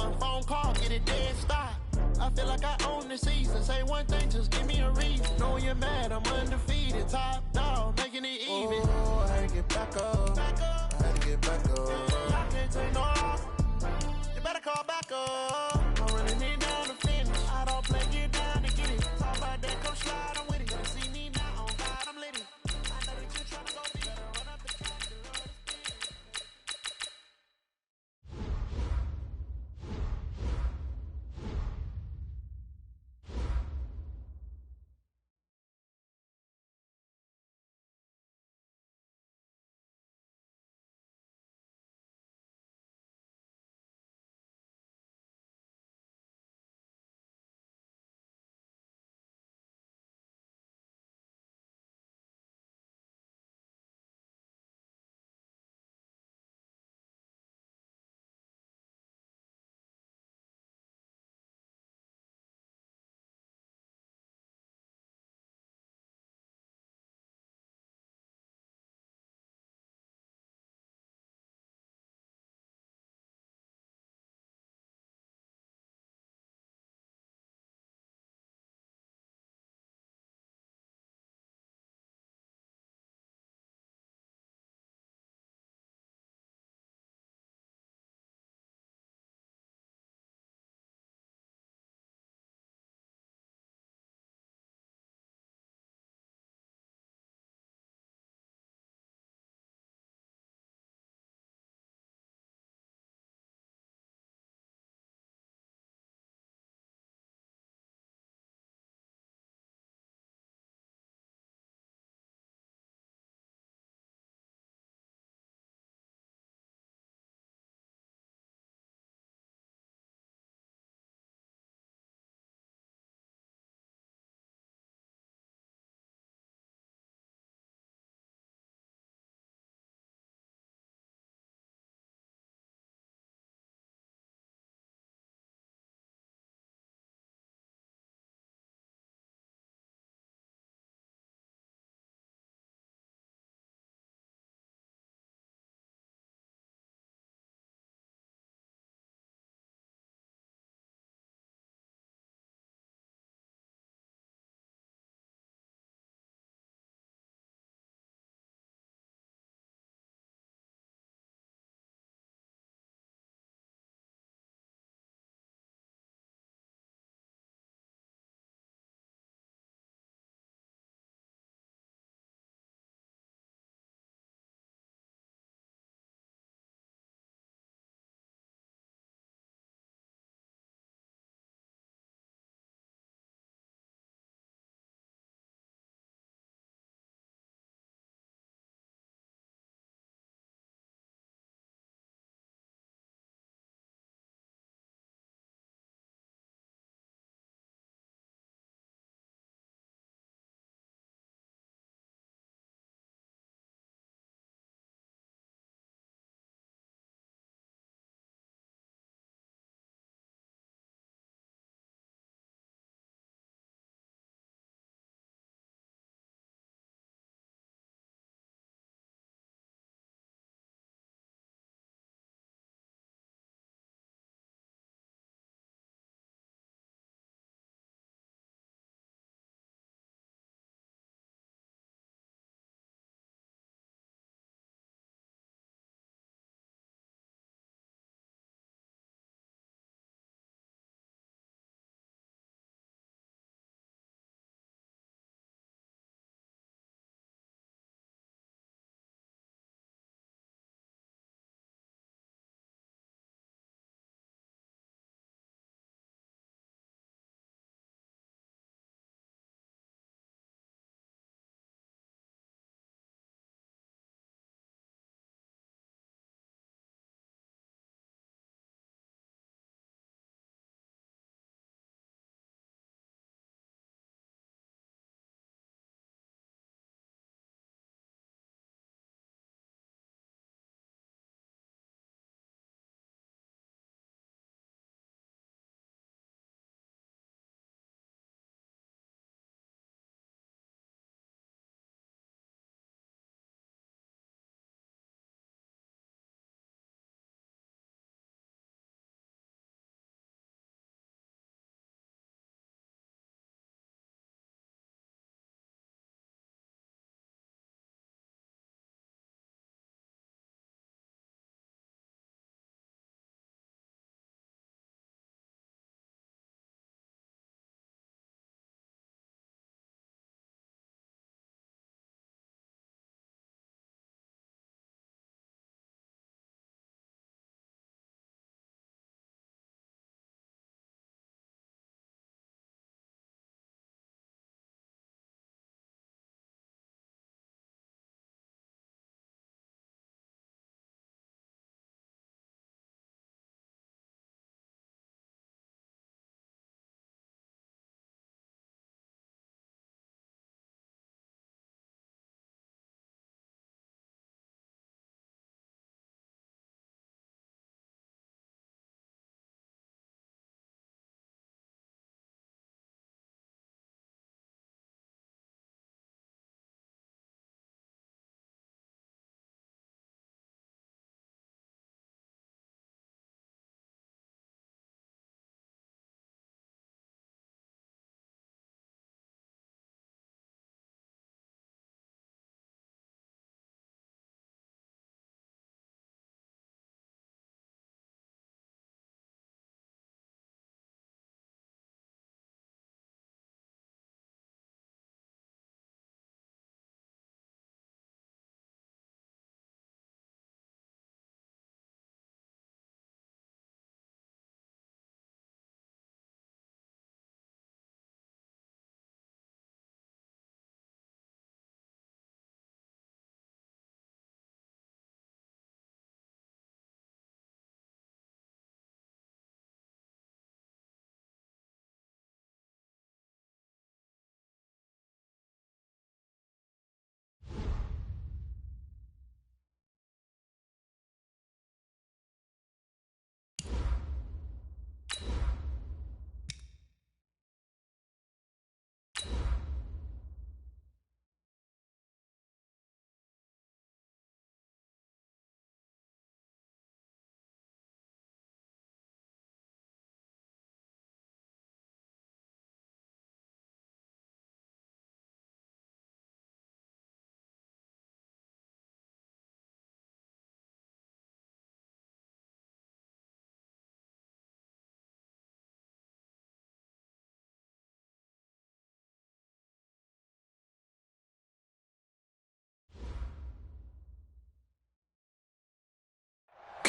one phone call, get it dead stop. I feel like I own the season. Say one thing, just give me a reason. Know you're mad, I'm undefeated. Top dog, making it even. Oh, I had to get back up. I had to get back up. I can't take no loss. You better call back up. I'm running it down to finish. I don't play, get down to get it. Talk about that, come slide, I'm with it. Gonna see me now, on God, I'm litty. I know that you're trying to go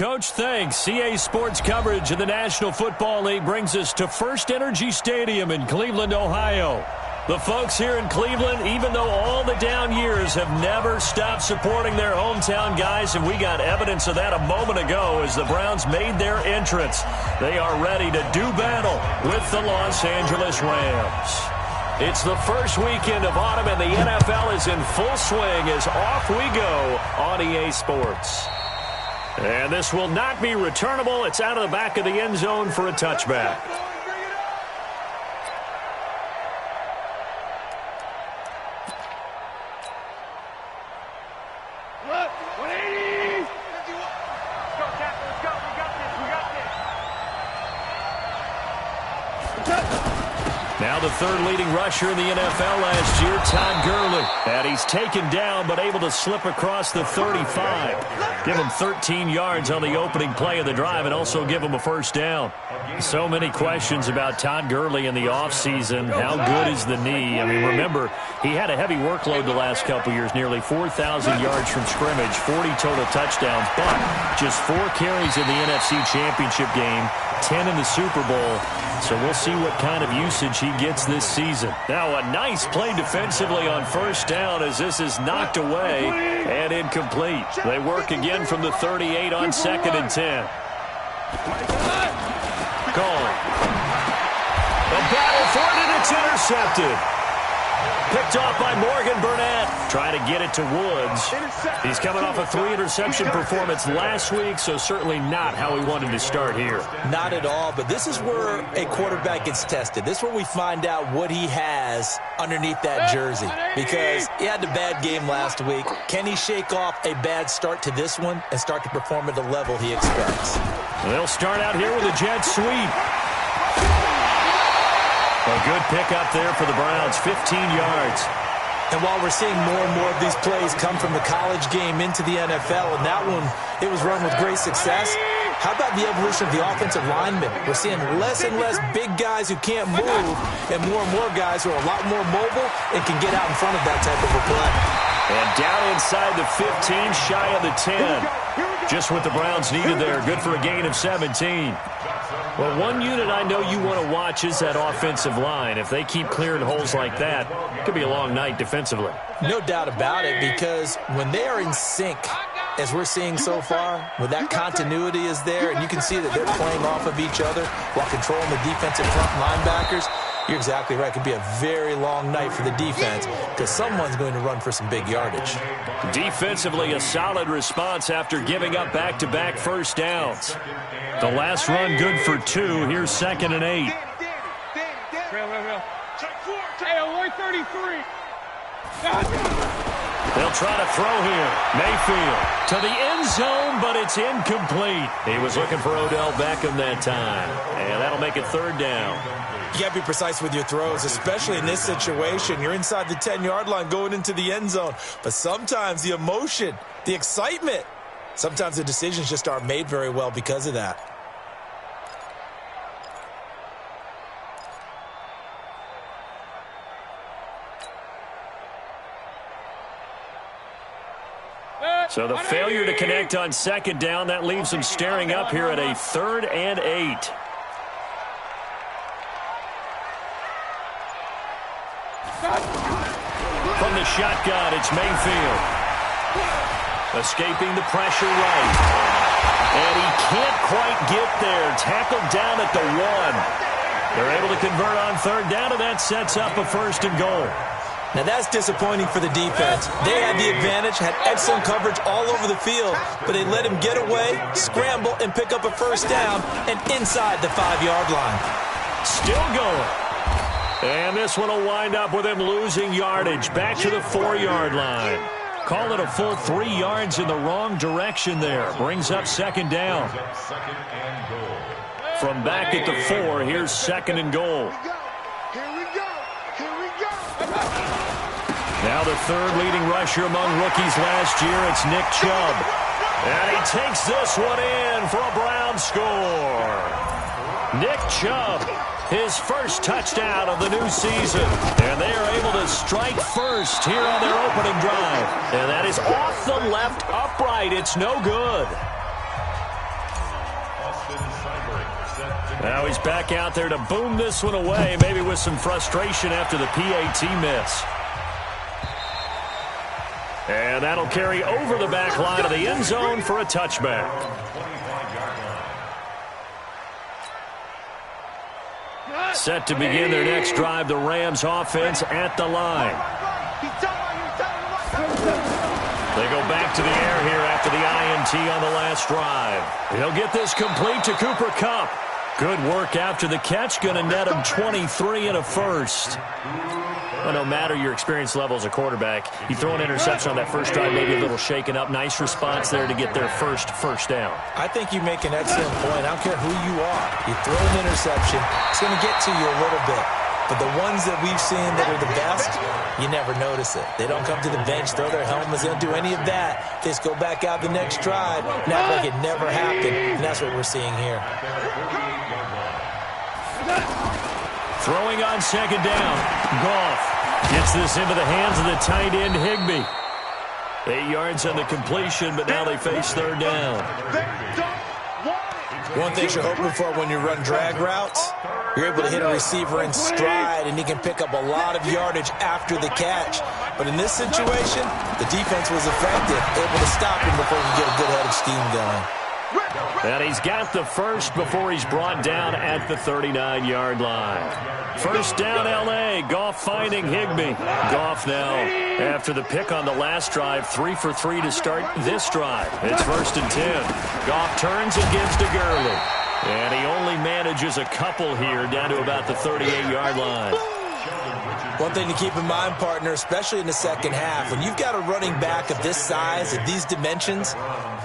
Coach. Thanks. CA Sports coverage of the National Football League brings us to First Energy Stadium in Cleveland, Ohio. The folks here in Cleveland, even though all the down years, have never stopped supporting their hometown guys, and we got evidence of that a moment ago as the Browns made their entrance. They are ready to do battle with the Los Angeles Rams. It's the first weekend of autumn, and the NFL is in full swing as off we go on EA Sports. And this will not be returnable. It's out of the back of the end zone for a touchback. Now the third leading rusher in the NFL last year, Todd Gurley. And he's taken down but able to slip across the 35. Give him 13 yards on the opening play of the drive and also give him a first down. So many questions about Todd Gurley in the offseason. How good is the knee? I mean, remember, he had a heavy workload the last couple years, nearly 4,000 yards from scrimmage, 40 total touchdowns, but just 4 carries in the NFC Championship game, 10 in the Super Bowl. So we'll see what kind of usage he gets this season. Now a nice play defensively on first down as this is knocked away and incomplete. They work again from the 38 on 2nd and 10. Gone. The battle for it, and it's intercepted. Picked off by Morgan Burnett. Trying to get it to Woods. He's coming off a 3-interception performance last week, so certainly not how he wanted to start here. Not at all, but this is where a quarterback gets tested. This is where we find out what he has underneath that jersey, because he had a bad game last week. Can he shake off a bad start to this one and start to perform at the level he expects? They'll start out here with a jet sweep. A good pickup there for the Browns, 15 yards. And while we're seeing more and more of these plays come from the college game into the NFL, and that one, it was run with great success, how about the evolution of the offensive linemen? We're seeing less and less big guys who can't move and more guys who are a lot more mobile and can get out in front of that type of a play. And down inside the 15, shy of the 10. Just what the Browns needed there. Good for a gain of 17. Well, one unit I know you want to watch is that offensive line. If they keep clearing holes like that, it could be a long night defensively. No doubt about it, because when they are in sync, as we're seeing so far, when that continuity is there, and you can see that they're playing off of each other while controlling the defensive front linebackers, you're exactly right. It could be a very long night for the defense because someone's going to run for some big yardage. Defensively, a solid response after giving up back-to-back first downs. The last run good for 2. Here's 2nd and 8. Hey, alert 33. They'll try to throw here. Mayfield to the end zone, but it's incomplete. He was looking for Odell Beckham that time, and that'll make it 3rd down. You got to be precise with your throws, especially in this situation. You're inside the 10-yard line going into the end zone. But sometimes the emotion, the excitement, sometimes the decisions just aren't made very well because of that. So the failure to connect on 2nd down, that leaves them staring up here at a 3rd and 8. From the shotgun, it's Mayfield. Escaping the pressure right. And he can't quite get there. Tackled down at the 1. They're able to convert on 3rd down, and that sets up a 1st and goal. Now that's disappointing for the defense. They had the advantage, had excellent coverage all over the field, but they let him get away, scramble, and pick up a 1st down, and inside the 5-yard line. Still going. And this one will wind up with him losing yardage back to the 4-yard line. Call it a full 3 yards in the wrong direction there. Brings up 2nd down. From back at the 4, here's 2nd and goal. Now the 3rd leading rusher among rookies last year, it's Nick Chubb. And he takes this one in for a Brown score. Nick Chubb, his first touchdown of the new season. And they are able to strike first here on their opening drive. And that is off the left upright. It's no good. Now he's back out there to boom this one away, maybe with some frustration after the PAT miss. And that'll carry over the back line of the end zone for a touchback. Set to begin their next drive, the Rams offense at the line. They go back to the air here after the INT on the last drive. He'll get this complete to Cooper Kupp. Good work after the catch, going to net him 23 and a first. Well, no matter your experience level as a quarterback, you throw an interception on that first drive, maybe a little shaken up. Nice response there to get their first down. I think you make an excellent point. I don't care who you are. You throw an interception, it's going to get to you a little bit. But the ones that we've seen that are the best, you never notice it. They don't come to the bench, throw their helmets, they don't do any of that. They just go back out the next drive and act like it never happened. And that's what we're seeing here. Throwing on second down. Goff gets this into the hands of the tight end, Higbee. 8 yards on the completion, but now they face third down. One thing you're hoping for when you run drag routes, you're able to hit a receiver in stride, and he can pick up a lot of yardage after the catch. But in this situation, the defense was effective, able to stop him before he could get a good head of steam going. And he's got the first before he's brought down at the 39-yard line. First down, L.A. Goff finding Higbee. Goff now, after the pick on the last drive, 3 for 3 to start this drive. It's 1st and 10. Goff turns and gives to Gurley. And he only manages a couple here down to about the 38-yard line. One thing to keep in mind, partner, especially in the second half, when you've got a running back of this size, of these dimensions,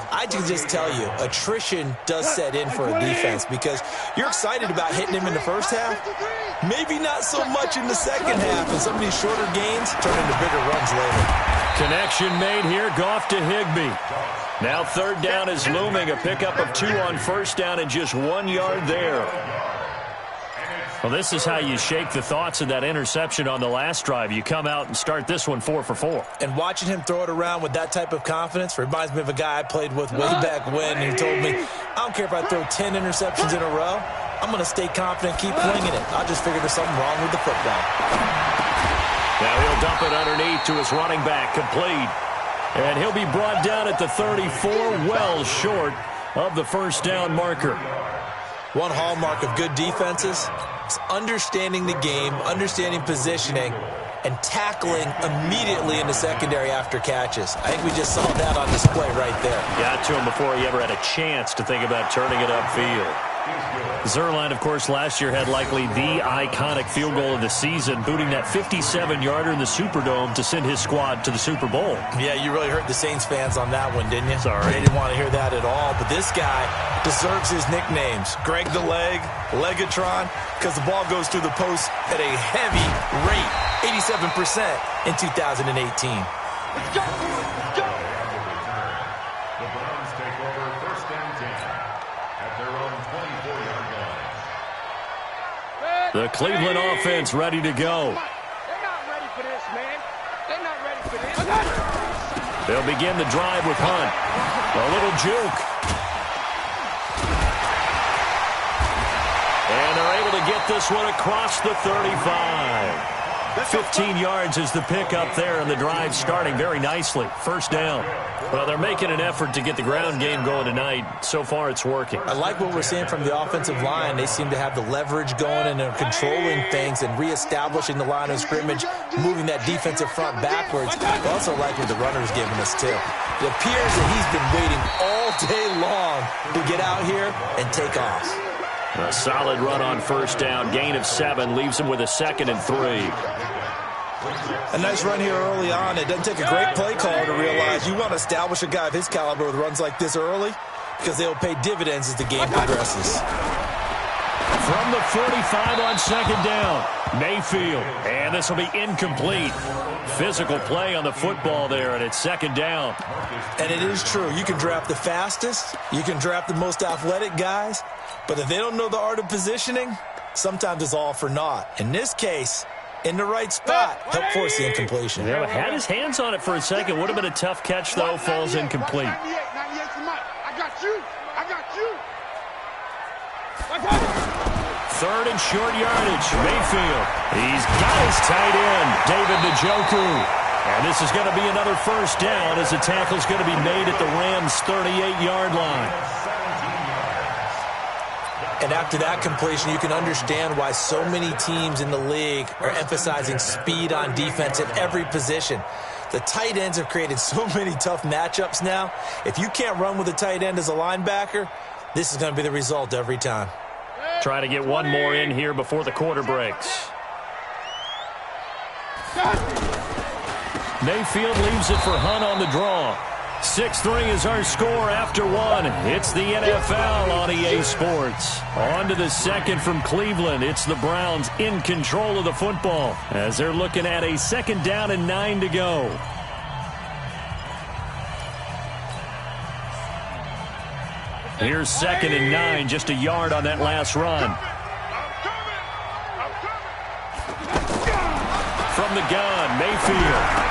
I can just tell you, attrition does set in for a defense because you're excited about hitting him in the first half, maybe not so much in the second half, and some of these shorter gains turn into bigger runs later. Connection made here, Goff to Higbee. Now third down is looming, a pickup of 2 on first down and just 1 yard there. Well, this is how you shake the thoughts of that interception on the last drive. You come out and start this one 4 for 4. And watching him throw it around with that type of confidence reminds me of a guy I played with way back when. He told me, I don't care if I throw 10 interceptions in a row. I'm going to stay confident, keep flinging it. I just figured there's something wrong with the football. Now he'll dump it underneath to his running back, complete. And he'll be brought down at the 34, well short of the first down marker. One hallmark of good defenses is understanding the game, understanding positioning, and tackling immediately in the secondary after catches. I think we just saw that on display right there. Got to him before he ever had a chance to think about turning it upfield. Zuerlein, of course, last year had likely the iconic field goal of the season, booting that 57-yarder in the Superdome to send his squad to the Super Bowl. Yeah, you really hurt the Saints fans on that one, didn't you? Sorry. They didn't want to hear that at all. But this guy deserves his nicknames. Greg the Leg, Legatron, because the ball goes through the post at a heavy rate, 87% in 2018. Let's go! Let's go! The Cleveland offense ready to go. They're not ready for this, man. They're not ready for this. They'll begin the drive with Hunt. A little juke. And they're able to get this one across the 35. 15 yards is the pickup there, and the drive starting very nicely. First down. Well, they're making an effort to get the ground game going tonight. So far, it's working. I like what we're seeing from the offensive line. They seem to have the leverage going, and they're controlling things and reestablishing the line of scrimmage, moving that defensive front backwards. I also like what the runner's giving us, too. It appears that he's been waiting all day long to get out here and take off. A solid run on first down. Gain of 7 leaves him with a 2nd and 3. A nice run here early on. It doesn't take a great play caller to realize you want to establish a guy of his caliber with runs like this early because they'll pay dividends as the game progresses. From the 45 on second down, Mayfield. And this will be incomplete. Physical play on the football there, and it's second down. And it is true. You can draft the fastest. You can draft the most athletic guys. But if they don't know the art of positioning, sometimes it's all for naught. In this case, in the right spot, help force the incompletion. Yeah, had his hands on it for a second. Would have been a tough catch, though. Falls incomplete. 98 for Mike. I got you. I got you. 3rd and short yardage. Mayfield. He's got his tight end, David Njoku. And this is going to be another first down as the tackle's going to be made at the Rams' 38-yard line. And after that completion, you can understand why so many teams in the league are emphasizing speed on defense at every position. The tight ends have created so many tough matchups now. If you can't run with a tight end as a linebacker, this is going to be the result every time. Try to get one more in here before the quarter breaks. Mayfield leaves it for Hunt on the draw. 6-3 is our score after one. It's the NFL on EA Sports. On to the second from Cleveland. It's the Browns in control of the football as they're looking at a 2nd down and 9 to go. Here's 2nd and 9, just a yard on that last run. From the gun, Mayfield.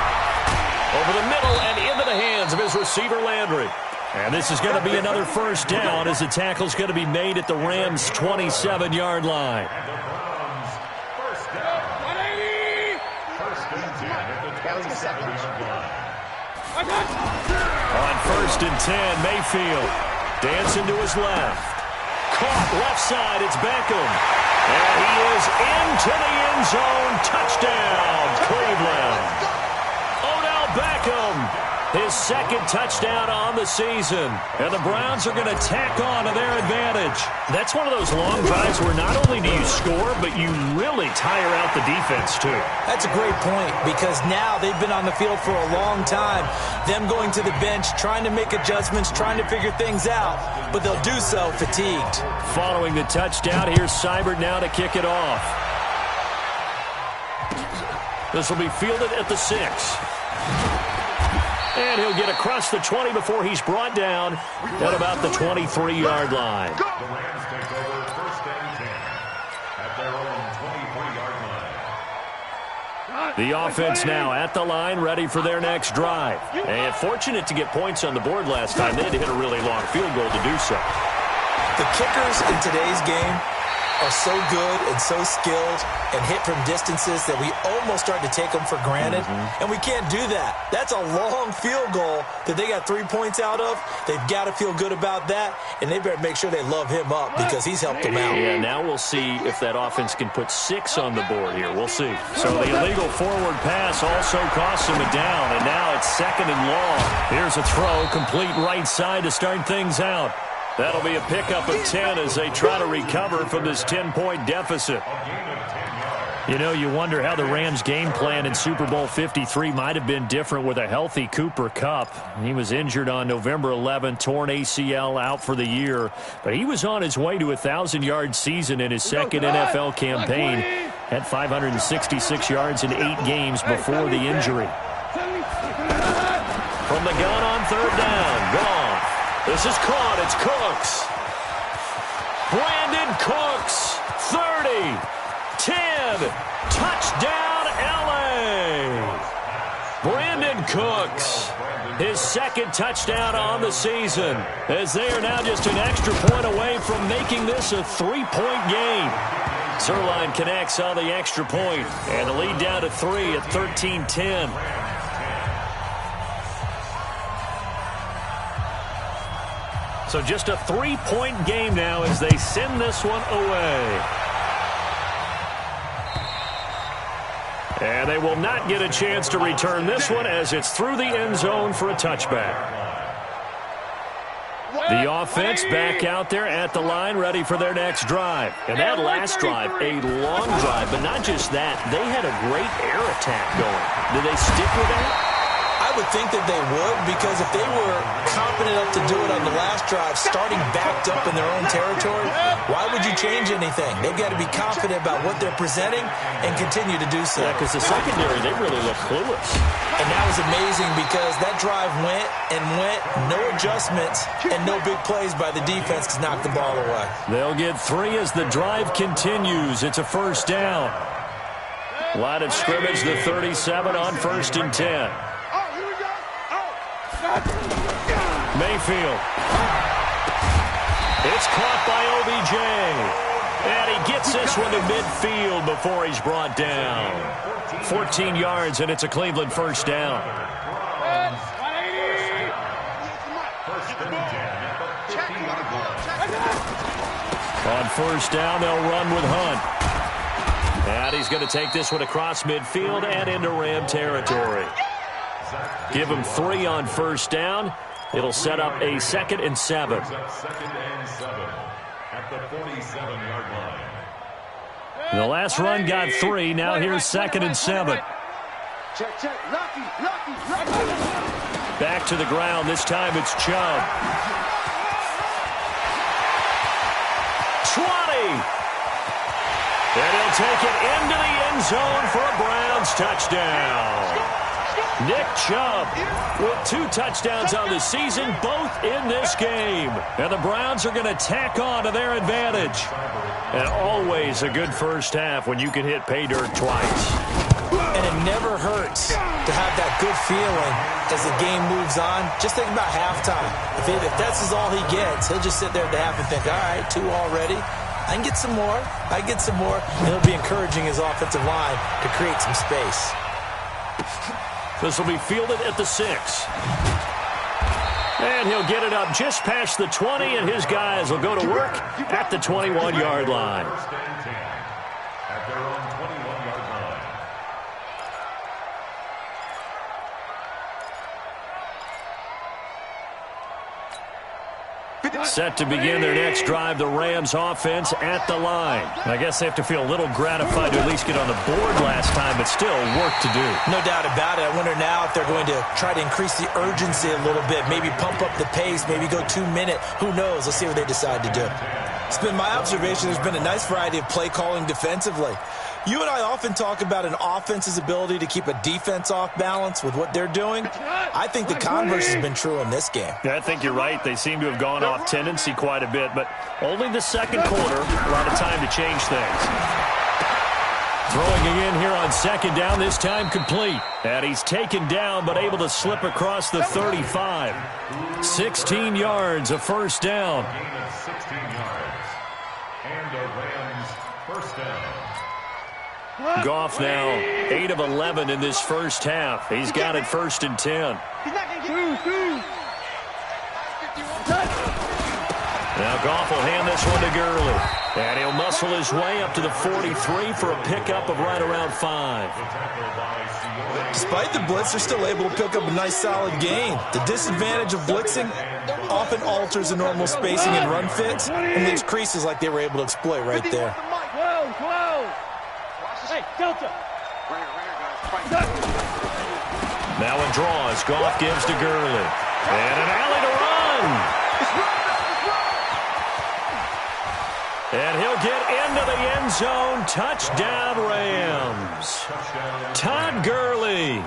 Over the middle and into the hands of his receiver, Landry. And this is going to be another first down as the tackle's going to be made at the Rams' 27-yard line. On 1st and 10, Mayfield dancing to his left. Caught left side, it's Beckham. And he is into the end zone. Touchdown, Cleveland. Beckham, his 2nd touchdown on the season. And the Browns are going to tack on to their advantage. That's one of those long drives where not only do you score, but you really tire out the defense, too. That's a great point because now they've been on the field for a long time. Them going to the bench, trying to make adjustments, trying to figure things out, but they'll do so fatigued. Following the touchdown, here's Seibert now to kick it off. This will be fielded at the 6. And he'll get across the 20 before he's brought down at about the 23-yard line. The Rams take over 1st and 10 at their own 23-yard line. The offense now at the line, ready for their next drive. And fortunate to get points on the board last time. They had to hit a really long field goal to do so. The kickers in today's game are so good and so skilled and hit from distances that we almost start to take them for granted. And we can't do that. That's a long field goal that they got 3 points out of. They've got to feel good about that, and they better make sure they love him up because he's helped them out. Yeah, now we'll see if that offense can put 6 on the board here. We'll see. So the illegal forward pass also costs him a down, and now it's 2nd and long. Here's a throw, complete right side to start things out. That'll be a pickup of 10 as they try to recover from this 10-point deficit. You know, you wonder how the Rams' game plan in Super Bowl 53 might have been different with a healthy Cooper Kupp. He was injured on November 11th, torn ACL, out for the year. But he was on his way to a 1,000-yard season in his 2nd NFL campaign. Had 566 yards in 8 games before the injury. From the gun on 3rd down, gone. This is caught. It's Cooks. Brandon Cooks. 30. 10. Touchdown, L.A. Brandon Cooks. His 2nd touchdown on the season. As they are now just an extra point away from making this a 3-point game. Zerline connects on the extra point. And the lead down to 3 at 13-10. So just a 3-point game now as they send this one away. And they will not get a chance to return this one as it's through the end zone for a touchback. The offense back out there at the line, ready for their next drive. And that last drive, a long drive, but not just that. They had a great air attack going. Did they stick with that? I would think that they would, because if they were confident enough to do it on the last drive, starting backed up in their own territory, why would you change anything? They've got to be confident about what they're presenting and continue to do so. Yeah, because the secondary, they really look clueless. And that was amazing because that drive went and went, no adjustments, and no big plays by the defense to knock the ball away. They'll get 3 as the drive continues. It's a first down. Line of scrimmage, the 37 on 1st and 10. Mayfield. It's caught by OBJ. And he gets Gets this one to midfield before he's brought down. 14 yards, and it's a Cleveland first down. On first down, they'll run with Hunt. And he's going to take this one across midfield and into Ram territory. Give him 3 on first down. It'll set up a 2nd and 7. At the 47-yard line. The last run got 3. Now here's 2nd and 7. Check, check. Lucky. Back to the ground. This time it's Chubb. 20. And he'll take it into the end zone for a Browns touchdown. Nick Chubb with 2 touchdowns on the season, both in this game. And the Browns are going to tack on to their advantage. And always a good first half when you can hit pay dirt twice. And it never hurts to have that good feeling as the game moves on. Just think about halftime. If that's all he gets, he'll just sit there at the half and think, all right, 2 already. I can get some more. And he'll be encouraging his offensive line to create some space. This will be fielded at the 6. And he'll get it up just past the 20, and his guys will go to work at the 21-yard line. First and 10 at their own 21-yard line. Set to begin their next drive, the Rams offense at the line. I guess they have to feel a little gratified to at least get on the board last time, but still work to do. No doubt about it. I wonder now if they're going to try to increase the urgency a little bit, maybe pump up the pace, maybe go 2-minute. Who knows? Let's see what they decide to do. It's been my observation there's been a nice variety of play calling defensively. You and I often talk about an offense's ability to keep a defense off balance with what they're doing. I think the converse has been true in this game. Yeah, I think you're right. They seem to have gone off tendency quite a bit, but only the second quarter, a lot of time to change things. Throwing again here on 2nd down, this time complete. And he's taken down, but able to slip across the 35. 16 yards, a first down. Gain of 16 yards. And a Rams first down. Goff now 8 of 11 in this first half. He's got it 1st and 10. Now Goff will hand this one to Gurley. And he'll muscle his way up to the 43 for a pickup of right around 5. Despite the blitz, they're still able to pick up a nice solid gain. The disadvantage of blitzing often alters the normal spacing and run fits and leaves creases like they were able to exploit right there. Hey, Delta. Now in draws, Goff gives to Gurley. And an alley to run. And he'll get into the end zone. Touchdown, Rams. Todd Gurley,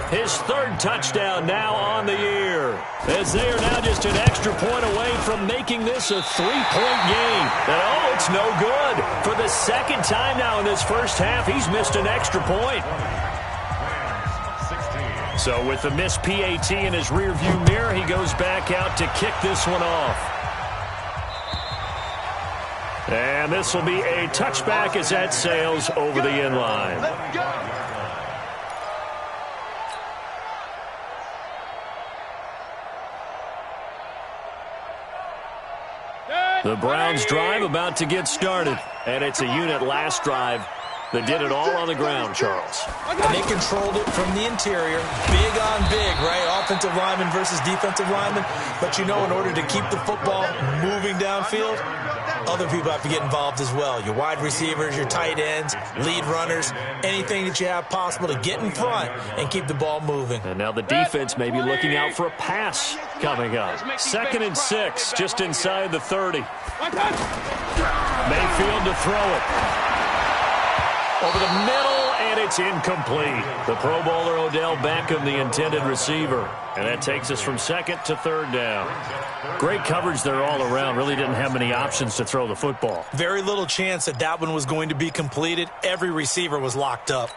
his 3rd touchdown now on the year. As they are now just an extra point away from making this a 3-point game. And oh, it's no good. For the 2nd time now in this first half, he's missed an extra point. So with the missed PAT in his rearview mirror, he goes back out to kick this one off. And this will be a touchback as that sails over the end line. The Browns drive about to get started. And it's a unit last drive that did it all on the ground, Charles. And they controlled it from the interior. Big on big, right? Offensive lineman versus defensive lineman. But you know, in order to keep the football moving downfield, other people have to get involved as well. Your wide receivers, your tight ends, lead runners, anything that you have possible to get in front and keep the ball moving. And now the defense may be looking out for a pass coming up. 2nd and 6, just inside the 30. Mayfield to throw it. Over the middle, and it's incomplete. The Pro Bowler Odell Beckham, the intended receiver. And that takes us from 2nd to 3rd down. Great coverage there all around. Really didn't have many options to throw the football. Very little chance that that one was going to be completed. Every receiver was locked up.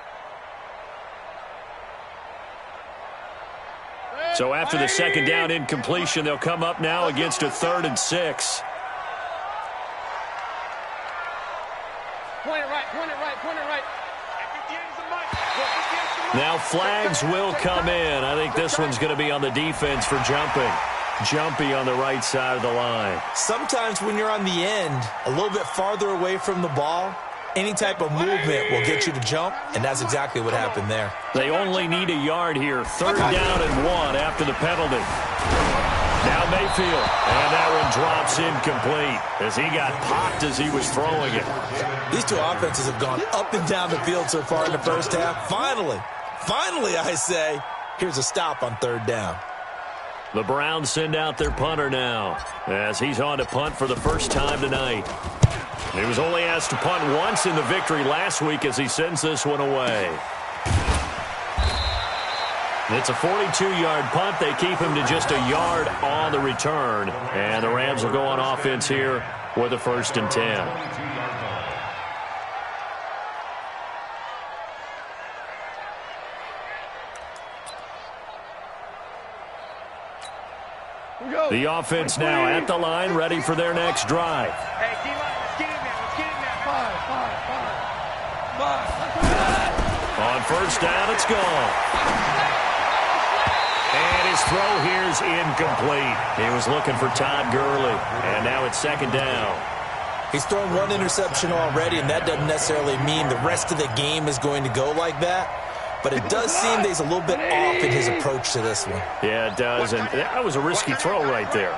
So after the 2nd down incompletion, they'll come up now against a 3rd and 6. Point it right, point it right, point it right. Now flags will come in. I think this one's going to be on the defense for jumping. Jumpy on the right side of the line. Sometimes when you're on the end, a little bit farther away from the ball, any type of movement will get you to jump, and that's exactly what happened there. They only need a yard here. 3rd down and 1 after the penalty. Now Mayfield, and that one drops incomplete as he got popped as he was throwing it. These two offenses have gone up and down the field so far in the first half. Finally, I say, here's a stop on 3rd down. The Browns send out their punter now as he's on to punt for the first time tonight. He was only asked to punt once in the victory last week as he sends this one away. It's a 42-yard punt. They keep him to just a yard on the return. And the Rams will go on offense here with a 1st and 10. The offense now at the line, ready for their next drive. Hey, D-line, let's get in there. Let's get in there. On 1st down, it's gone. And his throw here's incomplete. He was looking for Todd Gurley. And now it's 2nd down. He's thrown 1 interception already, and that doesn't necessarily mean the rest of the game is going to go like that. But it does seem that he's a little bit off in his approach to this one. Yeah, it does. And that was a risky throw right there.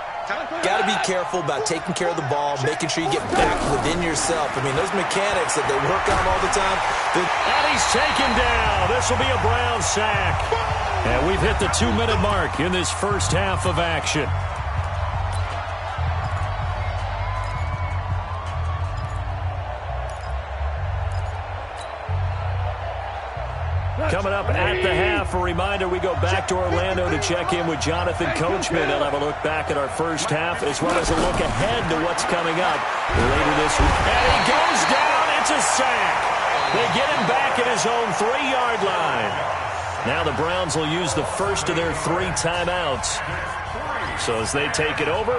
Got to be careful about taking care of the ball, making sure you get back within yourself. I mean, those mechanics that they work on all the time. And he's taken down. This will be a Brown sack. And we've hit the 2-minute mark in this first half of action. Coming up at the half, a reminder, we go back to Orlando to check in with Jonathan Coachman. He'll have a look back at our first half as well as a look ahead to what's coming up later this week. And he goes down. It's a sack. They get him back at his own 3-yard line. Now the Browns will use the first of their 3 timeouts. So as they take it over,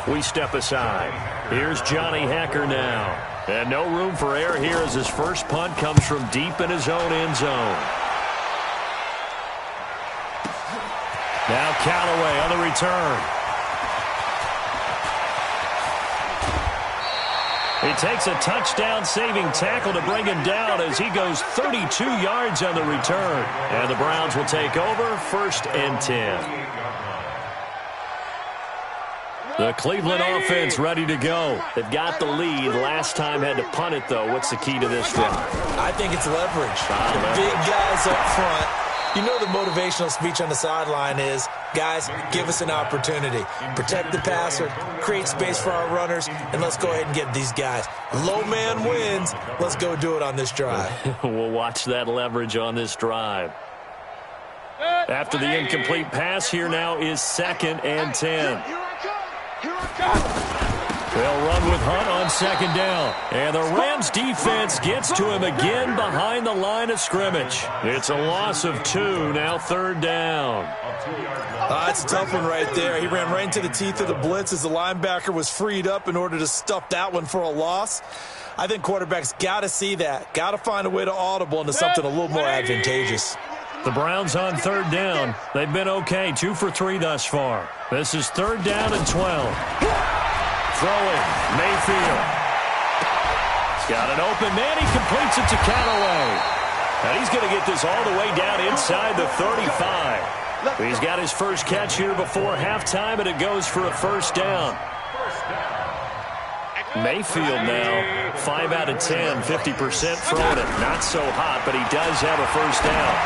we step aside. Here's Johnny Hecker now. And no room for error here as his first punt comes from deep in his own end zone. Now Callaway on the return. He takes a touchdown-saving tackle to bring him down as he goes 32 yards on the return. And the Browns will take over 1st and 10. The Cleveland offense ready to go. They've got the lead. Last time had to punt it, though. What's the key to this drive? I think it's leverage. The big guys up front. You know the motivational speech on the sideline is, guys, give us an opportunity. Protect the passer, create space for our runners, and let's go ahead and get these guys. Low man wins. Let's go do it on this drive. We'll watch that leverage on this drive. After the incomplete pass, here now is 2nd and 10. They'll run with Hunt on 2nd down. And the Rams defense gets to him again behind the line of scrimmage. It's a loss of 2, now 3rd down. That's a tough one right there. He ran right into the teeth of the blitz as the linebacker was freed up in order to stuff that one for a loss. I think quarterbacks got to see that. Got to find a way to audible into something a little more advantageous. The Browns on 3rd down. They've been okay, 2 for 3 thus far. This is 3rd down and 12. Throwing, Mayfield. He's got an open man. He completes it to Callaway. And he's going to get this all the way down inside the 35. He's got his first catch here before halftime, and it goes for a 1st down. Mayfield now, 5 out of 10, 50% throwing it. Not so hot, but he does have a 1st down.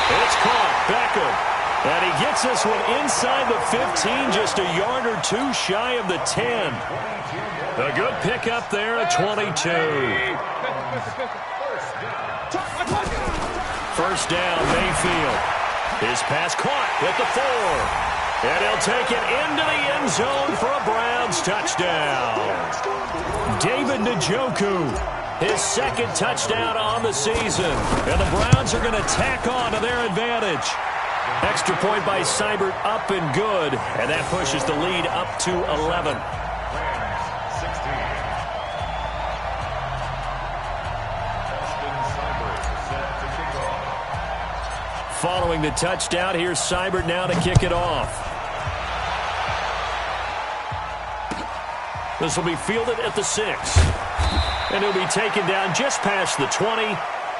It's caught. Beckham. And he gets this one inside the 15, just a yard or 2 shy of the 10. A good pickup there at 22. 1st down, Mayfield. His pass caught at the 4. And he'll take it into the end zone for a Browns touchdown. David Njoku, his 2nd touchdown on the season. And the Browns are going to tack on to their advantage. Extra point by Seibert, up and good. And that pushes the lead up to 11. Following the touchdown, here's Seibert now to kick it off. This will be fielded at the 6. And he'll be taken down just past the 20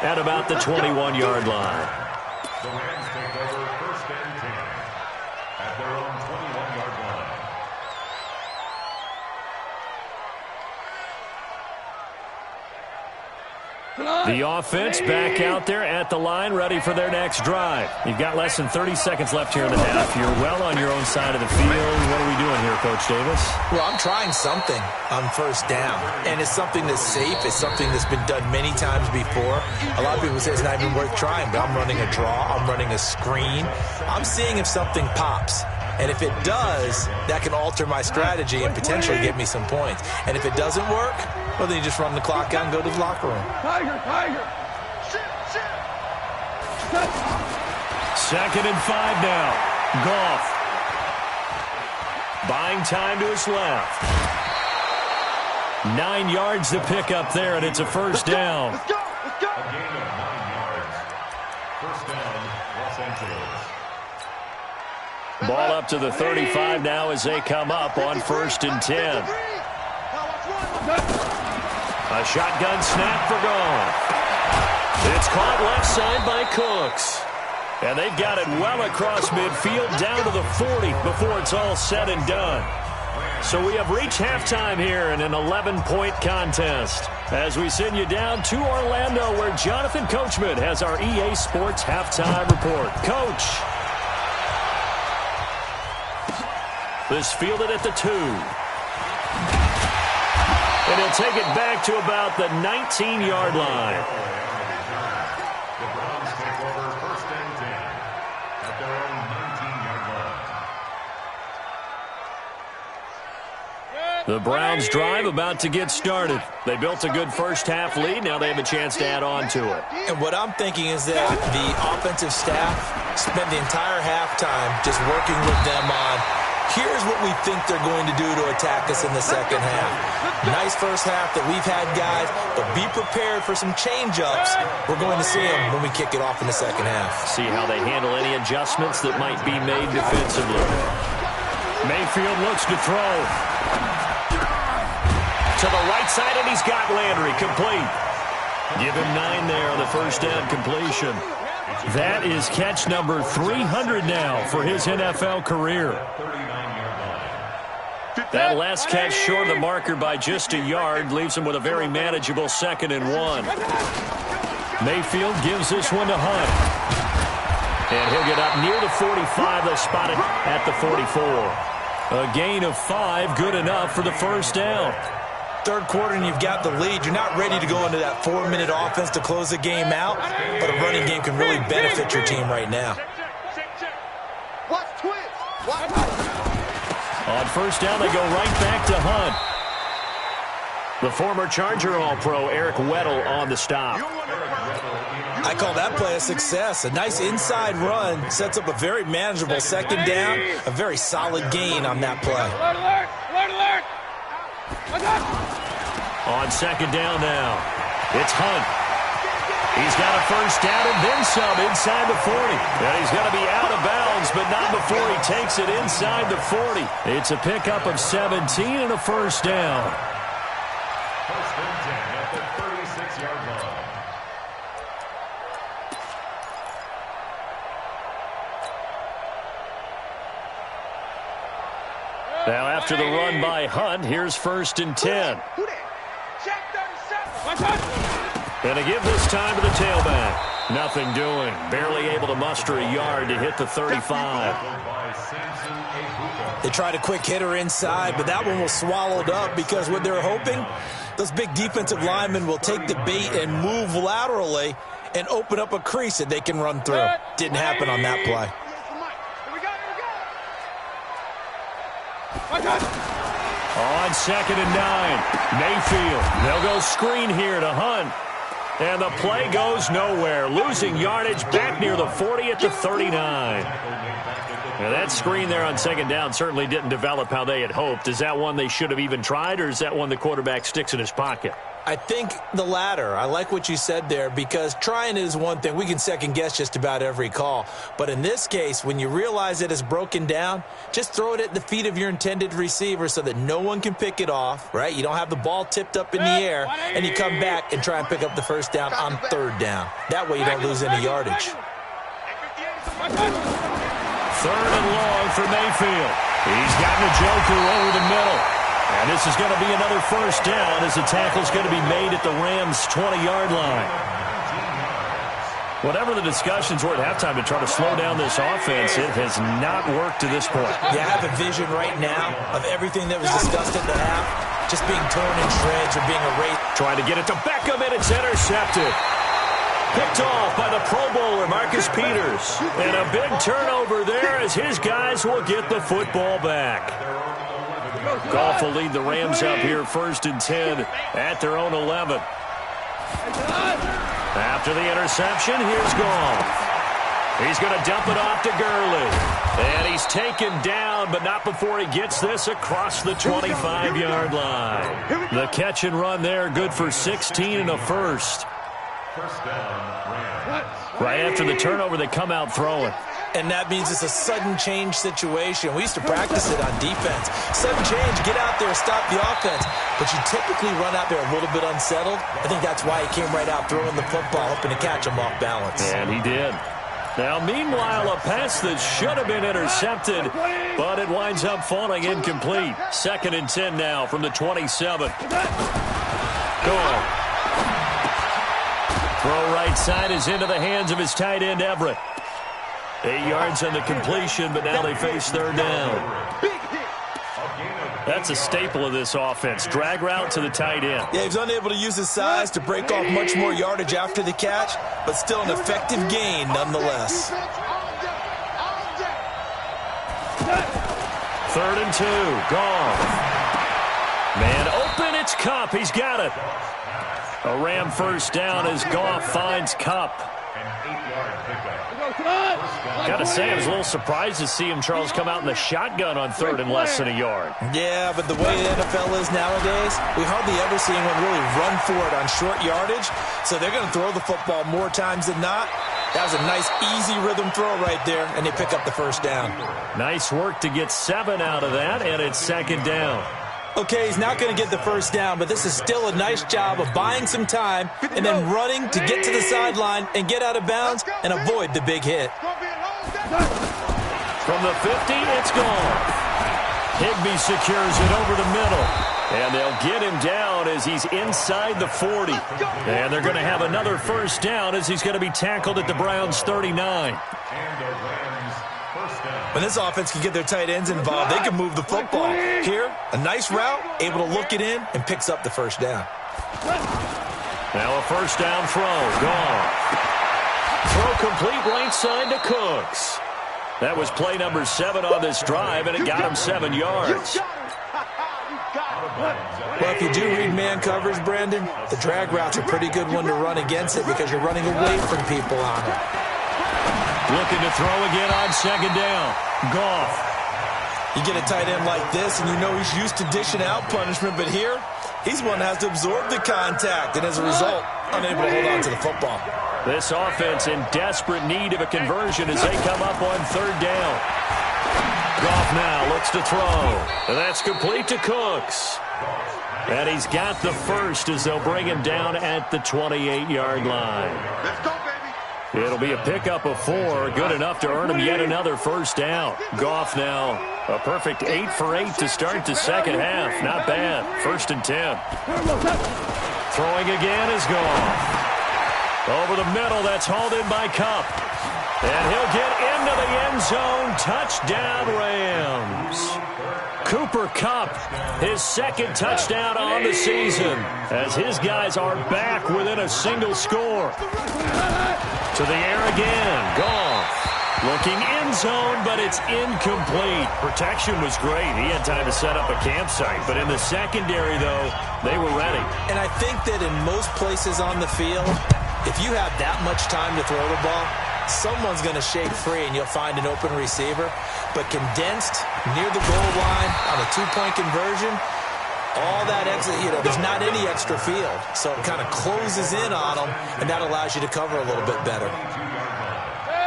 at about the 21-yard line. The Rams take over 1st and 10 at their own 21-yard line. The offense back out there at the line, ready for their next drive. You've got less than 30 seconds left here in the half. You're well on your own side of the field. What are we doing here, Coach Davis? Well, I'm trying something on 1st down, and it's something that's safe. It's something that's been done many times before. A lot of people say it's not even worth trying, but I'm running a draw. I'm running a screen. I'm seeing if something pops. And if it does, that can alter my strategy and potentially get me some points. And if it doesn't work, well, then you just run the clock out and go to the locker room. Tiger. 2nd and 5 now. Goff. Buying time to his left. 9 yards to pick up there, and it's a 1st down. Let's go. A gain of 9 yards. 1st down, Los Angeles. Ball up to the 35 now as they come up on 1st and 10. A shotgun snap for Goff. It's caught left side by Cooks. And they've got it well across midfield down to the 40 before it's all said and done. So we have reached halftime here in an 11-point contest as we send you down to Orlando where Jonathan Coachman has our EA Sports halftime report. Coach. This fielded at the 2. And he'll take it back to about the 19-yard line. The Browns take over 1st and 10 at their own 19-yard line. The Browns drive about to get started. They built a good 1st half lead. Now they have a chance to add on to it. And what I'm thinking is that the offensive staff spent the entire halftime just working with them on here's what we think they're going to do to attack us in the 2nd half. Nice 1st half that we've had, guys, but be prepared for some change-ups. We're going to see them when we kick it off in the 2nd half. See how they handle any adjustments that might be made defensively. Mayfield looks to throw. To the right side, and he's got Landry complete. Give him 9 there on the 1st down completion. That is catch number 300 now for his NFL career. That last catch short of the marker by just a yard leaves him with a very manageable 2nd and 1. Mayfield gives this one to Hunt. And he'll get up near the 45. They'll spot it at the 44. A gain of 5, good enough for the 1st down. 3rd quarter and you've got the lead. You're not ready to go into that 4-minute offense to close the game out, but a running game can really benefit your team right now. Watch twitch. On 1st down, they go right back to Hunt. The former Charger All-Pro Eric Weddle on the stop. I call that play a success. A nice inside run sets up a very manageable 2nd down, a very solid gain on that play. Alert. On 2nd down now, it's Hunt. He's got a 1st down and then some inside the 40. And he's going to be out of bounds, but not before he takes it inside the 40. It's a pickup of 17 and a 1st down. 1st and 10 at the 36-yard line. Now after the run by Hunt, here's 1st and 10. And to give this time to the tailback. Nothing doing. Barely able to muster a yard to hit the 35. They tried a quick hitter inside, but that one was swallowed up because what they're hoping, those big defensive linemen will take the bait and move laterally and open up a crease that they can run through. Didn't happen on that play. On 2nd and 9, Mayfield. They'll go screen here to Hunt. And the play goes nowhere. Losing yardage back near the 40 at the 39. Now that screen there on 2nd down certainly didn't develop how they had hoped. Is that one they should have even tried, or is that one the quarterback sticks in his pocket? I think the latter. I like what you said there, because trying is one thing. We can second guess just about every call. But in this case, when you realize that it's broken down, just throw it at the feet of your intended receiver so that no one can pick it off, right? You don't have the ball tipped up in the air, and you come back and try and pick up the first down on third down. That way you don't lose any yardage. Third and long for Mayfield. He's got the joker over the middle. And this is going to be another first down as the tackle's going to be made at the Rams' 20-yard line. Whatever the discussions were at halftime to try to slow down this offense, it has not worked to this point. Yeah, I have a vision right now of everything that was discussed at the half just being torn in shreds or being erased. Trying to get it to Beckham, and it's intercepted. Picked off by the Pro Bowler, Marcus Peters. And a big turnover there as his guys will get the football back. Goff will lead the Rams up here 1st and 10 at their own 11. After the interception, here's Goff. He's going to dump it off to Gurley. And he's taken down, but not before he gets this across the 25-yard line. The catch and run there, good for 16 and a first. First down, Rams. Right after the turnover, they come out throwing. And that means it's a sudden change situation. We used to practice it on defense. Sudden change, get out there, stop the offense. But you typically run out there a little bit unsettled. I think that's why he came right out throwing the football, hoping to catch him off balance. And he did. Now, meanwhile, a pass that should have been intercepted, but it winds up falling incomplete. 2nd and 10 now from the 27. Goal. Throw right side is into the hands of his tight end, Everett. 8 yards on the completion, but now they face third down. That's a staple of this offense. Drag route to the tight end. Yeah, he's unable to use his size to break off much more yardage after the catch, but still an effective gain nonetheless. 3rd and 2. Goff. Man open, it's Kupp. He's got it. A Ram first down as Goff finds Kupp. Got to say, I was a little surprised to see him, Charles, come out in the shotgun on 3rd and less than a yard. Yeah, but the way the NFL is nowadays, we hardly ever see anyone really run for it on short yardage. So they're going to throw the football more times than not. That was a nice, easy rhythm throw right there, and they pick up the first down. Nice work to get 7 out of that, and it's 2nd down. Okay, he's not going to get the first down, but this is still a nice job of buying some time and then running to get to the sideline and get out of bounds and avoid the big hit. From the 50, it's gone. Higbee secures it over the middle. And they'll get him down as he's inside the 40. And they're going to have another first down as he's going to be tackled at the Browns' 39. When this offense can get their tight ends involved, they can move the football. Here, a nice route, able to look it in, and picks up the first down. Now a first down throw. Gone. Throw complete right side to Cooks. That was play number 7 on this drive, and it got him 7 yards. Well, if you do read man coverage, Brandon, the drag route's a pretty good one to run against it because you're running away from people on it. Looking to throw again on 2nd down. Goff. You get a tight end like this, and you know he's used to dishing out punishment, but here, he's one that has to absorb the contact, and as a result, unable to hold on to the football. This offense in desperate need of a conversion as they come up on 3rd down. Goff now looks to throw. And that's complete to Cooks. And he's got the first as they'll bring him down at the 28-yard line. Let's go, baby. It'll be a pickup of 4, good enough to earn him yet another first down. Goff now a perfect 8 for 8 to start the second half. Not bad. 1st and 10. Throwing again is Goff. Over the middle, that's hauled in by Kupp. And he'll get into the end zone. Touchdown, Rams. Cooper Kupp, his 2nd touchdown on the season, as his guys are back within a single score. To the air again. Goff. Looking end zone, but it's incomplete. Protection was great. He had time to set up a campsite. But in the secondary, though, they were ready. And I think that in most places on the field, if you have that much time to throw the ball, someone's going to shake free and you'll find an open receiver. But condensed near the goal line on a 2-point conversion, all that extra, there's not any extra field. So it kind of closes in on them, and that allows you to cover a little bit better.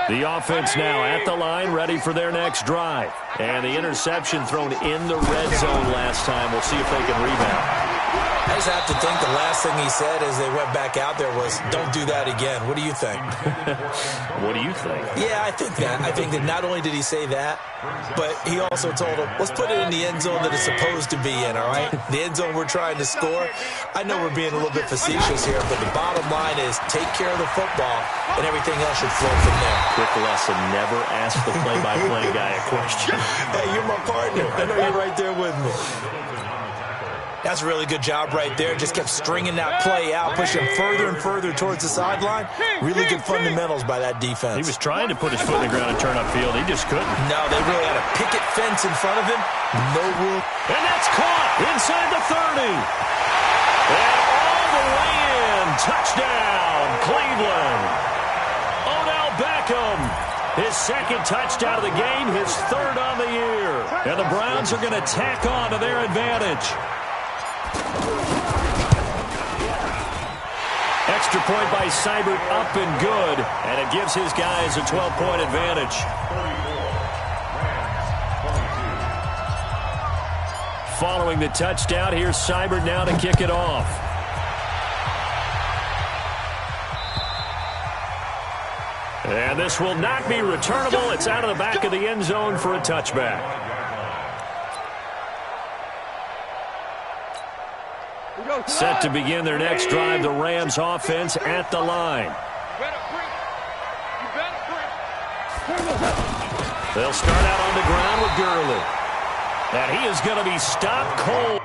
The offense now at the line, ready for their next drive. And the interception thrown in the red zone last time. We'll see if they can rebound. I just have to think the last thing he said as they went back out there was, don't do that again. What do you think? What do you think? Yeah, I think that. I think that not only did he say that, but he also told him, let's put it in the end zone that it's supposed to be in, all right? The end zone we're trying to score. I know we're being a little bit facetious here, but the bottom line is take care of the football, and everything else should flow from there. Quick lesson, never ask the play-by-play guy a question. Hey, you're my partner. I know you're right there with me. That's a really good job right there. Just kept stringing that play out, pushing further and further towards the sideline. Really good fundamentals by that defense. He was trying to put his foot in the ground and turn upfield. He just couldn't. No, they really had a picket fence in front of him. No room. And that's caught inside the 30. And all the way in. Touchdown, Cleveland. Odell Beckham. His second touchdown of the game, his third on the year. And the Browns are going to tack on to their advantage. Extra point by Seibert, up and good, and it gives his guys a 12-point advantage. Following the touchdown, here's Seibert now to kick it off. And this will not be returnable. It's out of the back of the end zone for a touchback. Set to begin their next drive, the Rams offense at the line. They'll start out on the ground with Gurley. And he is going to be stopped cold.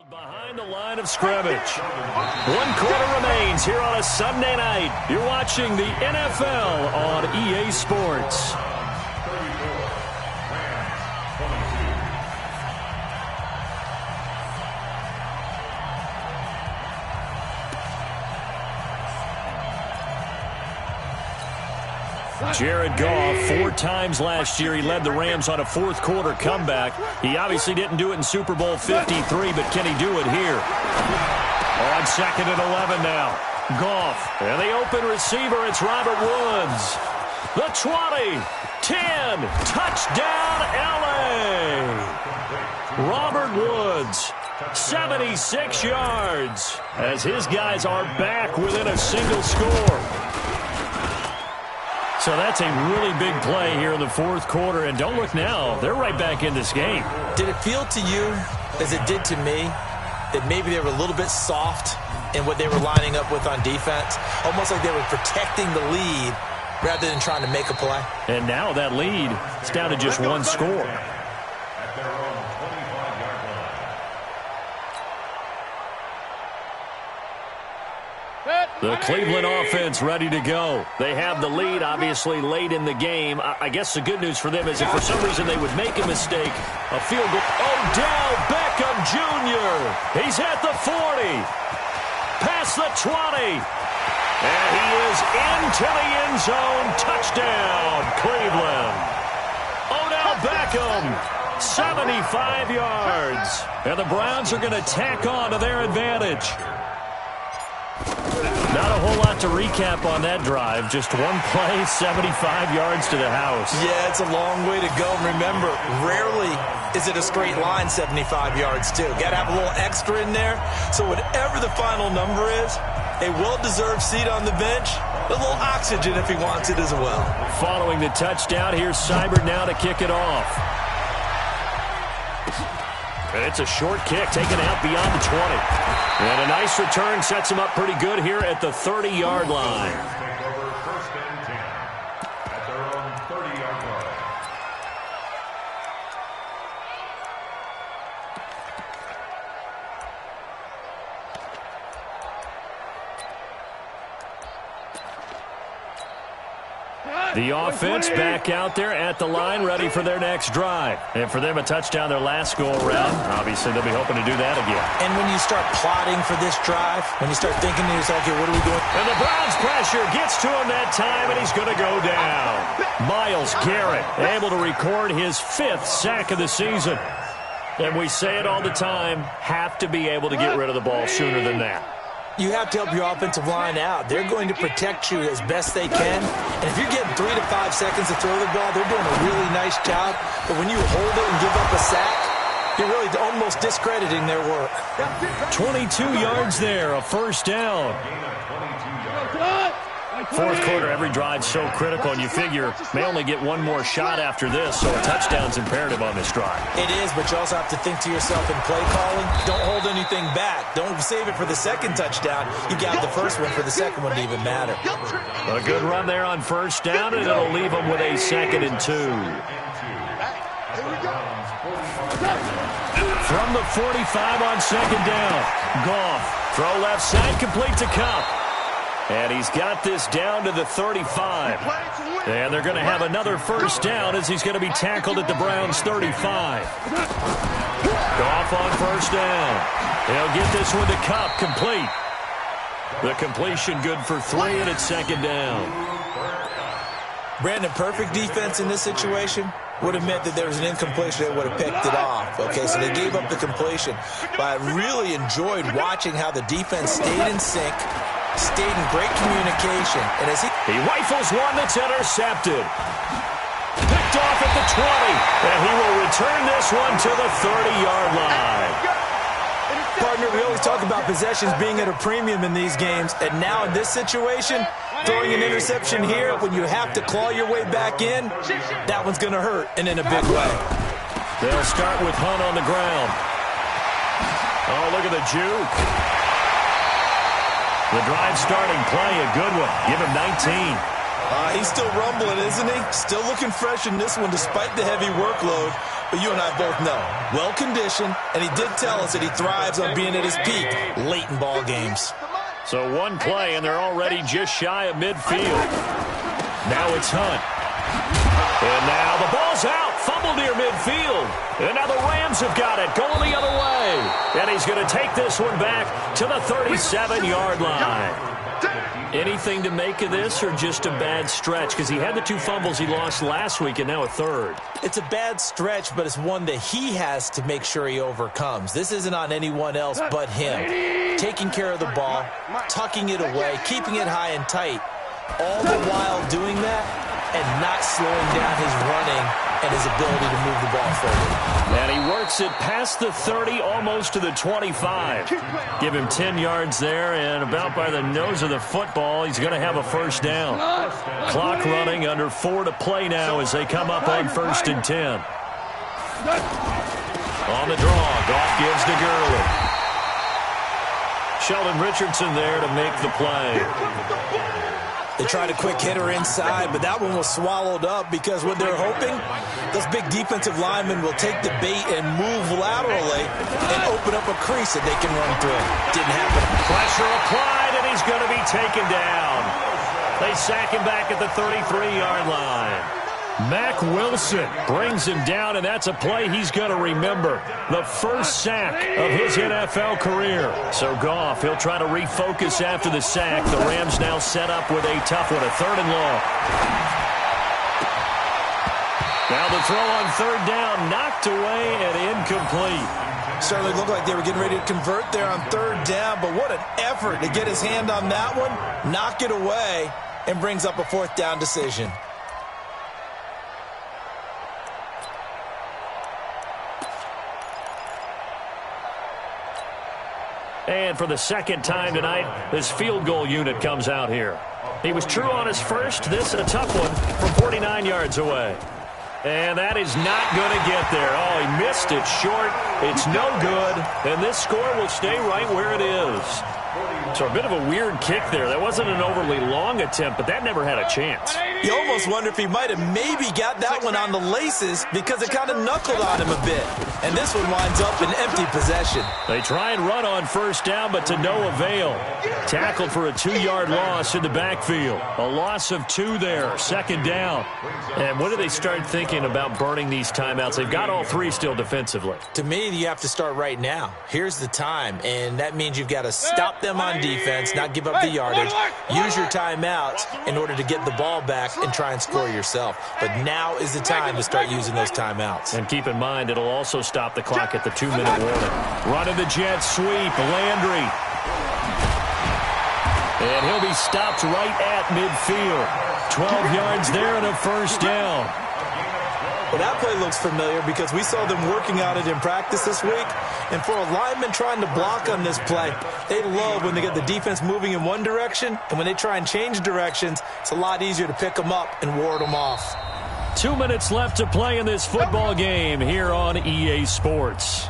Behind the line of scrimmage. 1 quarter remains here on a Sunday night. You're watching the NFL on EA Sports. Jared Goff, 4 times last year, he led the Rams on a fourth-quarter comeback. He obviously didn't do it in Super Bowl 53, but can he do it here? On 2nd and 11 now. Goff, and the open receiver, it's Robert Woods. The 20, 10, touchdown, L.A. Robert Woods, 76 yards, as his guys are back within a single score. So that's a really big play here in the fourth quarter. And don't look now. They're right back in this game. Did it feel to you, as it did to me, that maybe they were a little bit soft in what they were lining up with on defense? Almost like they were protecting the lead rather than trying to make a play. And now that lead is down to just one score. At their own 25-yard line. The Cleveland offense ready to go. They have the lead, obviously, late in the game. I guess the good news for them is if for some reason they would make a mistake, a field goal. Odell Beckham Jr. He's at the 40. Past the 20. And he is into the end zone. Touchdown, Cleveland. Odell Beckham, 75 yards. And the Browns are going to tack on to their advantage. Not a whole lot to recap on that drive. Just one play, 75 yards to the house. Yeah, it's a long way to go. Remember, rarely is it a straight line 75 yards, too. Got to have a little extra in there. So whatever the final number is, a well-deserved seat on the bench, a little oxygen if he wants it as well. Following the touchdown, here's Seibert now to kick it off. And it's a short kick taken out beyond the 20. And a nice return sets him up pretty good here at the 30-yard line. Take over first and 10 at their own 30-yard line. The offense back out there at the line, ready for their next drive. And for them, a touchdown their last go-around. Obviously, they'll be hoping to do that again. And when you start plotting for this drive, when you start thinking to yourself, okay, what are we doing? And the Browns pressure gets to him that time, and he's going to go down. Myles Garrett able to record his 5th sack of the season. And we say it all the time, have to be able to get rid of the ball sooner than that. You have to help your offensive line out. They're going to protect you as best they can. And if you're getting 3 to 5 seconds to throw the ball, they're doing a really nice job. But when you hold it and give up a sack, you're really almost discrediting their work. 22 yards there, a first down. Fourth quarter, every drive so critical, and you figure may only get one more shot after this, so a touchdown's imperative on this drive. It is, but you also have to think to yourself in play calling, don't hold anything back. Don't save it for the second touchdown. You got the first one for the second one to even matter. A good run there on first down, and it'll leave them with a 2nd and 2. From the 45 on 2nd down. Goff, throw left side, complete to Kupp. And he's got this down to the 35. And they're going to have another first down as he's going to be tackled at the Browns' 35. Goff on first down. He'll get this one to Kupp, complete. The completion good for 3, and it's 2nd down. Brandon, perfect defense in this situation would have meant that there was an incompletion that would have picked it off. Okay, so they gave up the completion. But I really enjoyed watching how the defense stayed in sync, stayed in great communication. And as he rifles one that's intercepted. Picked off at the 20. And he will return this one to the 30-yard line. Partner, we always talk about possessions being at a premium in these games. And now in this situation, throwing an interception here when you have to claw your way back in, that one's going to hurt, and in a big way. They'll start with Hunt on the ground. Oh, look at the juke. The drive starting play, a good one. Give him 19. He's still rumbling, isn't he? Still looking fresh in this one despite the heavy workload. But you and I both know, well-conditioned, and he did tell us that he thrives on being at his peak late in ball games. So one play, and they're already just shy of midfield. Now it's Hunt. And now the ball's out. Fumble near midfield. And now the Rams have got it. Going the other way. And he's going to take this one back to the 37-yard line. Anything to make of this or just a bad stretch? Because he had the 2 fumbles he lost last week and now a 3rd. It's a bad stretch, but it's one that he has to make sure he overcomes. This isn't on anyone else but him. Taking care of the ball, tucking it away, keeping it high and tight, all the while doing that and not slowing down his running and his ability to move the ball forward. And he works makes it past the 30, almost to the 25. Give him 10 yards there, and about by the nose of the football, he's going to have a first down. Clock running, under 4 to play now as they come up on 1st and 10. On the draw, Goff gives to Gurley. Sheldon Richardson there to make the play. They tried a quick hitter inside, but that one was swallowed up because what they're hoping, those big defensive linemen will take the bait and move laterally and open up a crease that they can run through. Didn't happen. Pressure applied, and he's going to be taken down. They sack him back at the 33-yard line. Mack Wilson brings him down, and that's a play he's going to remember. The first sack of his NFL career. So Goff, he'll try to refocus after the sack. The Rams now set up with a tough one, a 3rd and long. Now the throw on 3rd down, knocked away and incomplete. Certainly looked like they were getting ready to convert there on 3rd down, but what an effort to get his hand on that one, knock it away, and brings up a 4th down decision. And for the 2nd time tonight, this field goal unit comes out here. He was true on his first. This a tough one from 49 yards away. And that is not going to get there. Oh, he missed it short. It's no good. And this score will stay right where it is. So a bit of a weird kick there. That wasn't an overly long attempt, but that never had a chance. You almost wonder if he might have maybe got that one on the laces because it kind of knuckled on him a bit. And this one winds up in empty possession. They try and run on 1st down, but to no avail. Tackled for a 2-yard loss in the backfield. A loss of 2 there, 2nd down. And when do they start thinking about burning these timeouts? They've got all 3 still defensively. To me, you have to start right now. Here's the time, and that means you've got to stop them on defense, not give up the yardage, use your timeouts in order to get the ball back and try and score yourself. But now is the time to start using those timeouts. And keep in mind, it'll also stop the clock at the 2-minute warning. Running the jet sweep, Landry. And he'll be stopped right at midfield. 12 yards there and a 1st down. Well, that play looks familiar because we saw them working on it in practice this week. And for a lineman trying to block on this play, they love when they get the defense moving in one direction. And when they try and change directions, it's a lot easier to pick them up and ward them off. 2 minutes left to play in this football game here on EA Sports.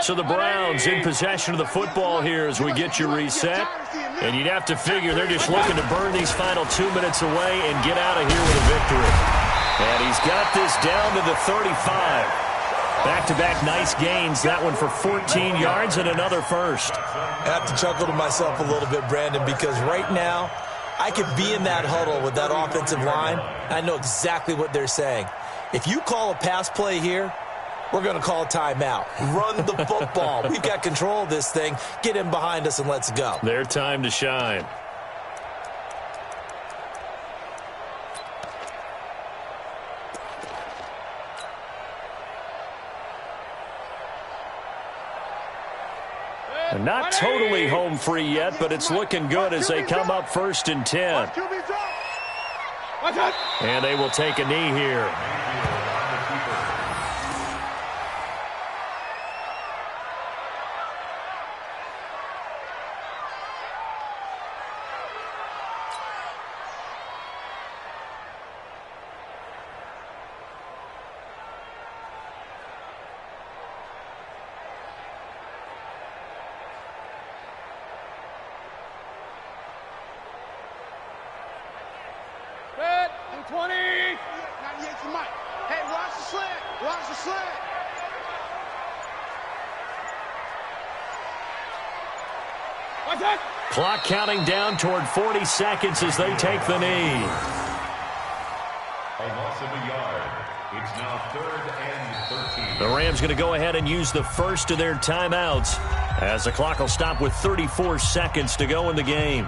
So the Browns in possession of the football here as we get you reset. And you'd have to figure they're just looking to burn these final 2 minutes away and get out of here with a victory. And he's got this down to the 35. Back-to-back nice gains. That one for 14 yards and another first. I have to chuckle to myself a little bit, Brandon, because right now I could be in that huddle with that offensive line. I know exactly what they're saying. If you call a pass play here, we're going to call a timeout. Run the football. We've got control of this thing. Get him behind us and let's go. Their time to shine. They're not totally home free yet, but it's looking good as they come up 1st and 10. And they will take a knee here. Clock counting down toward 40 seconds as they take the knee. A loss of a yard. It's now 3rd and 13. The Rams going to go ahead and use the first of their timeouts. as the clock will stop with 34 seconds to go in the game.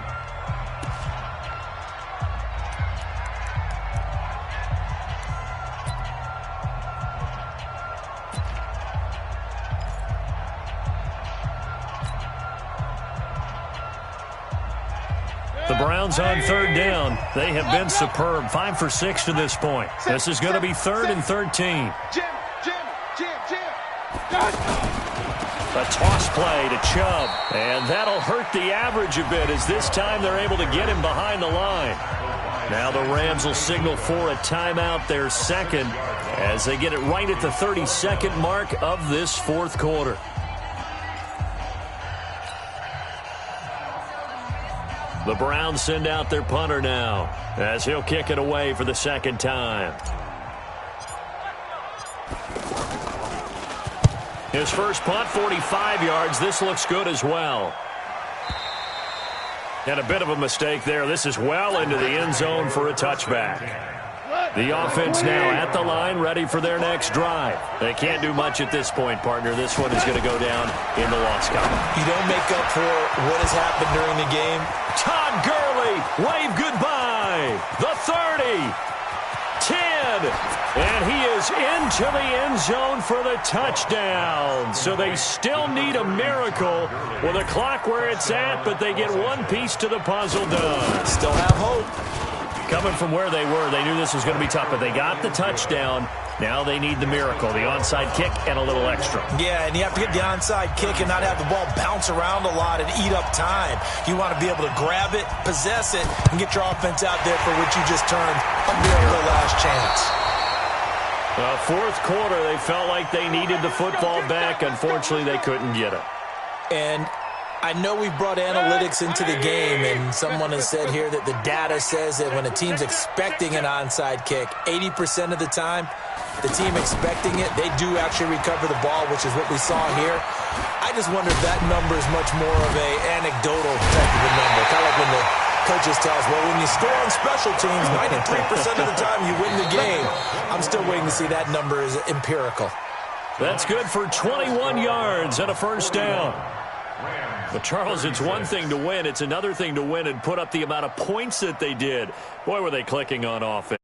The Browns on third down. They have been superb. 5 for 6 to this point. This is going to be 3rd and 13. A toss play to Chubb. And that'll hurt the average a bit as this time they're able to get him behind the line. Now the Rams will signal for a timeout, their second, as they get it right at the 32nd mark of this fourth quarter. The Browns send out their punter now as he'll kick it away for the second time. His first punt, 45 yards. This looks good as well. And a bit of a mistake there. This is well into the end zone for a touchback. The offense now at the line, ready for their next drive. They can't do much at this point, partner. This one is going to go down in the loss column. You don't make up for what has happened during the game. Todd Gurley, wave goodbye. The 30, 10, and he is into the end zone for the touchdown. So they still need a miracle with a clock where it's at, but they get one piece to the puzzle done. Still have hope. Coming from where they were, they knew this was going to be tough, but they got the touchdown. Now they need the miracle, the onside kick and a little extra. Yeah, and you have to get the onside kick and not have the ball bounce around a lot and eat up time. You want to be able to grab it, possess it, and get your offense out there for which you just turned a miracle last chance. Fourth quarter, they felt like they needed the football back. Unfortunately, they couldn't get it. And I know we brought analytics into the game, and someone has said here that the data says that when a team's expecting an onside kick, 80% of the time, the team expecting it, they do actually recover the ball, which is what we saw here. I just wonder if that number is much more of an anecdotal type of a number. Kind of like when the coaches tell us, well, when you score on special teams, 93% of the time you win the game. I'm still waiting to see that number is empirical. That's good for 21 yards and a first down. But, Charles, it's one thing to win. It's another thing to win and put up the amount of points that they did. Boy, were they clicking on offense.